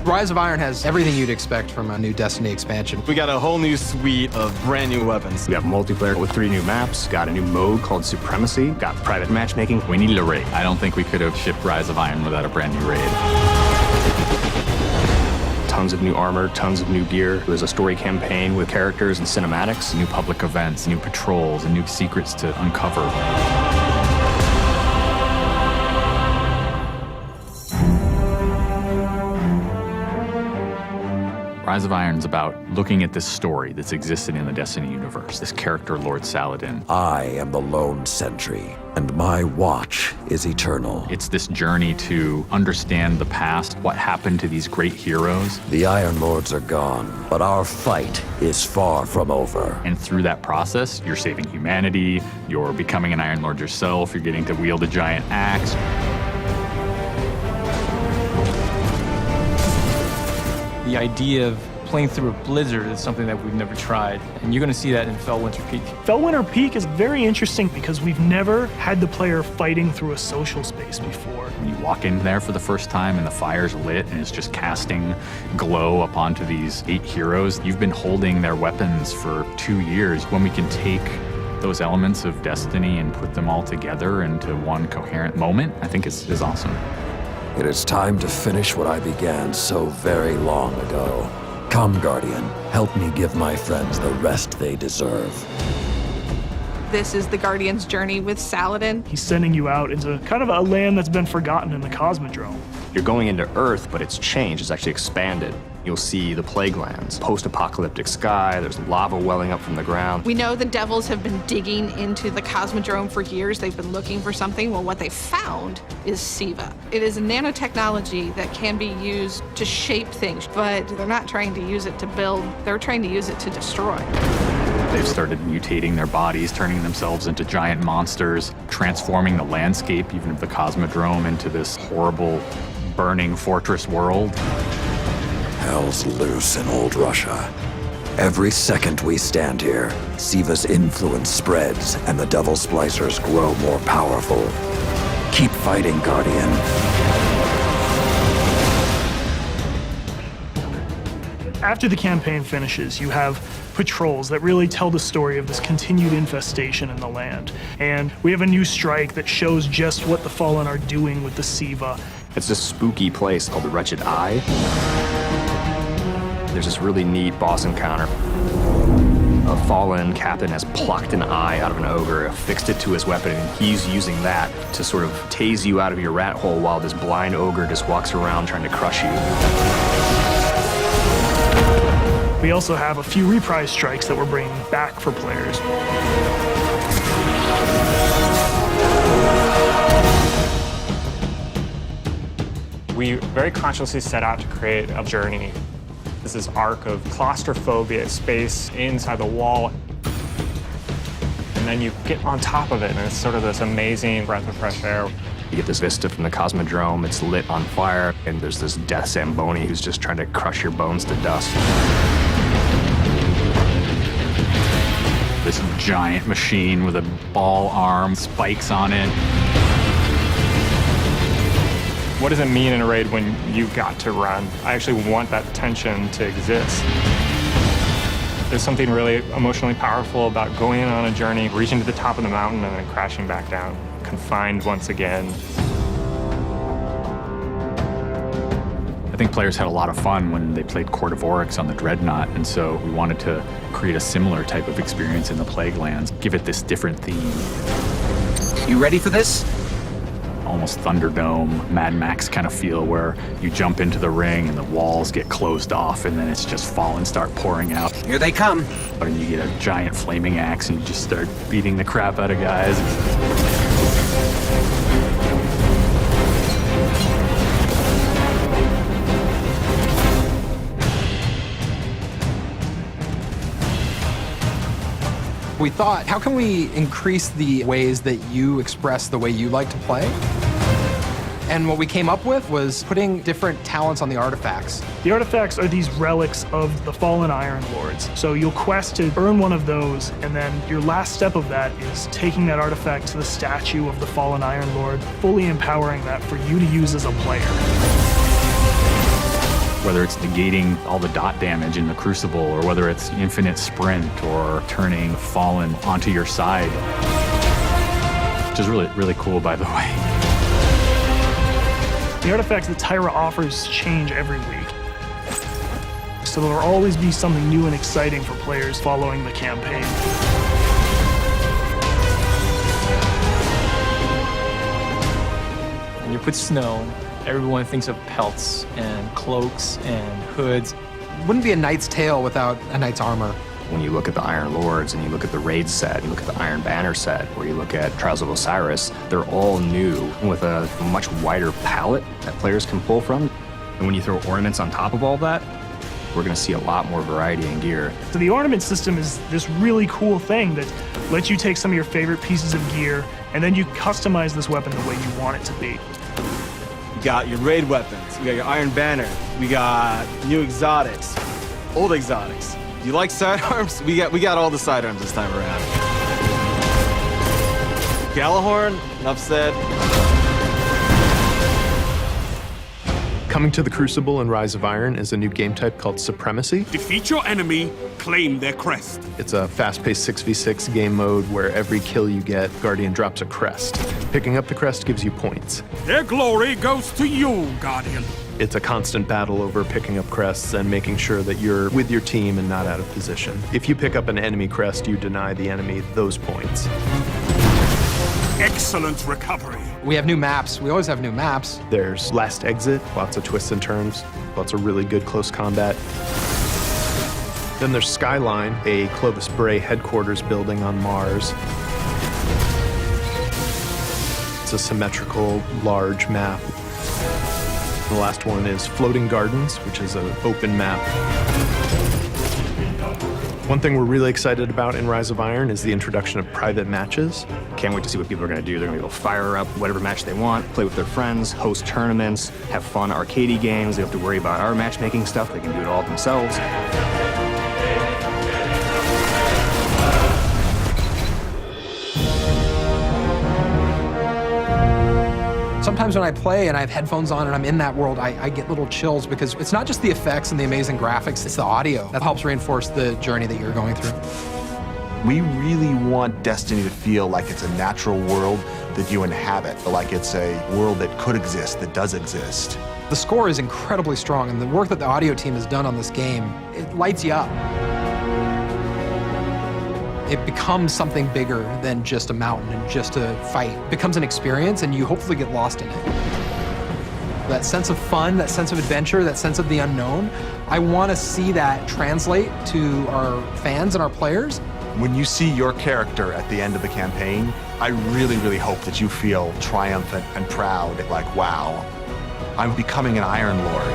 Rise of Iron has everything you'd expect from a new Destiny expansion. We got a whole new suite of brand new weapons. We have multiplayer with 3 new maps, got a new mode called Supremacy, got private matchmaking. We needed a raid. I don't think we could have shipped Rise of Iron without a brand new raid. Tons of new armor, tons of new gear. There's a story campaign with characters and cinematics. New public events, new patrols, and new secrets to uncover. Rise of Iron is about looking at this story that's existed in the Destiny universe, this character, Lord Saladin. I am the lone sentry, and my watch is eternal. It's this journey to understand the past, what happened to these great heroes. The Iron Lords are gone, but our fight is far from over. And through that process, you're saving humanity, you're becoming an Iron Lord yourself, you're getting to wield a giant axe. The idea of playing through a blizzard is something that we've never tried, and you're going to see that in Felwinter Peak. Felwinter Peak is very interesting because we've never had the player fighting through a social space before. When you walk in there for the first time and the fire's lit and it's just casting glow up onto these 8 heroes, you've been holding their weapons for 2 years. When we can take those elements of Destiny and put them all together into one coherent moment, I think is awesome. It is time to finish what I began so very long ago. Come, Guardian, help me give my friends the rest they deserve. This is the Guardian's journey with Saladin. He's sending you out into kind of a land that's been forgotten in the Cosmodrome. You're going into Earth, but it's changed. It's actually expanded. You'll see the Plaguelands, post-apocalyptic sky. There's lava welling up from the ground. We know the Devils have been digging into the Cosmodrome for years. They've been looking for something. Well, what they found is SIVA. It is a nanotechnology that can be used to shape things, but they're not trying to use it to build. They're trying to use it to destroy. They've started mutating their bodies, turning themselves into giant monsters, transforming the landscape, even of the Cosmodrome, into this horrible, burning fortress world. Hell's loose in old Russia. Every second we stand here, SIVA's influence spreads and the Devil Splicers grow more powerful. Keep fighting, Guardian. After the campaign finishes, you have patrols that really tell the story of this continued infestation in the land. And we have a new strike that shows just what the Fallen are doing with the SIVA. It's this spooky place called the Wretched Eye. There's this really neat boss encounter. A fallen captain has plucked an eye out of an ogre, affixed it to his weapon, and he's using that to sort of tase you out of your rat hole while this blind ogre just walks around trying to crush you. We also have a few reprise strikes that we're bringing back for players. We very consciously set out to create a journey. This is arc of claustrophobia, space inside the wall. And then you get on top of it, and it's sort of this amazing breath of fresh air. You get this vista from the Cosmodrome, it's lit on fire, and there's this death Zamboni who's just trying to crush your bones to dust. This giant machine with a ball arm, spikes on it. What does it mean in a raid when you got to run? I actually want that tension to exist. There's something really emotionally powerful about going on a journey, reaching to the top of the mountain and then crashing back down, confined once again. I think players had a lot of fun when they played Court of Oryx on the Dreadnought, and so we wanted to create a similar type of experience in the Plaguelands, give it this different theme. You ready for this? Almost Thunderdome, Mad Max kind of feel where you jump into the ring and the walls get closed off and then it's just fallen start pouring out. Here they come. And you get a giant flaming axe and you just start beating the crap out of guys. We thought, how can we increase the ways that you express the way you like to play? And what we came up with was putting different talents on the artifacts. The artifacts are these relics of the fallen Iron Lords. So you'll quest to earn one of those, and then your last step of that is taking that artifact to the statue of the fallen Iron Lord, fully empowering that for you to use as a player. Whether it's negating all the dot damage in the Crucible, or whether it's infinite sprint, or turning Fallen onto your side. Which is really, really cool, by the way. The artifacts that Tyra offers change every week. So there will always be something new and exciting for players following the campaign. When you put snow, everyone thinks of pelts and cloaks and hoods. Wouldn't be a knight's tale without a knight's armor. When you look at the Iron Lords and you look at the Raid set, you look at the Iron Banner set, or you look at Trials of Osiris, they're all new with a much wider palette that players can pull from. And when you throw ornaments on top of all that, we're going to see a lot more variety in gear. So the ornament system is this really cool thing that lets you take some of your favorite pieces of gear and then you customize this weapon the way you want it to be. You got your raid weapons, you got your Iron Banner, we got new exotics, old exotics. You like sidearms? We got all the sidearms this time around. Galahorn, enough said. Coming to the Crucible and Rise of Iron is a new game type called Supremacy. Defeat your enemy, claim their crest. It's a fast-paced 6v6 game mode where every kill you get, Guardian drops a crest. Picking up the crest gives you points. Their glory goes to you, Guardian. It's a constant battle over picking up crests and making sure that you're with your team and not out of position. If you pick up an enemy crest, you deny the enemy those points. Excellent recovery. We have new maps. We always have new maps. There's Last Exit, lots of twists and turns, lots of really good close combat. Then there's Skyline, a Clovis Bray headquarters building on Mars. It's a symmetrical, large map. The last one is Floating Gardens, which is an open map. One thing we're really excited about in Rise of Iron is the introduction of private matches. Can't wait to see what people are going to do. They're going to go fire up whatever match they want, play with their friends, host tournaments, have fun arcadey games. They don't have to worry about our matchmaking stuff. They can do it all themselves. Sometimes when I play and I have headphones on and I'm in that world, I get little chills because it's not just the effects and the amazing graphics, it's the audio that helps reinforce the journey that you're going through. We really want Destiny to feel like it's a natural world that you inhabit, like it's a world that could exist, that does exist. The score is incredibly strong, and the work that the audio team has done on this game, it lights you up. It becomes something bigger than just a mountain and just a fight. It becomes an experience, and you hopefully get lost in it. That sense of fun, that sense of adventure, that sense of the unknown, I want to see that translate to our fans and our players. When you see your character at the end of the campaign, I really, really hope that you feel triumphant and proud, like, wow, I'm becoming an Iron Lord.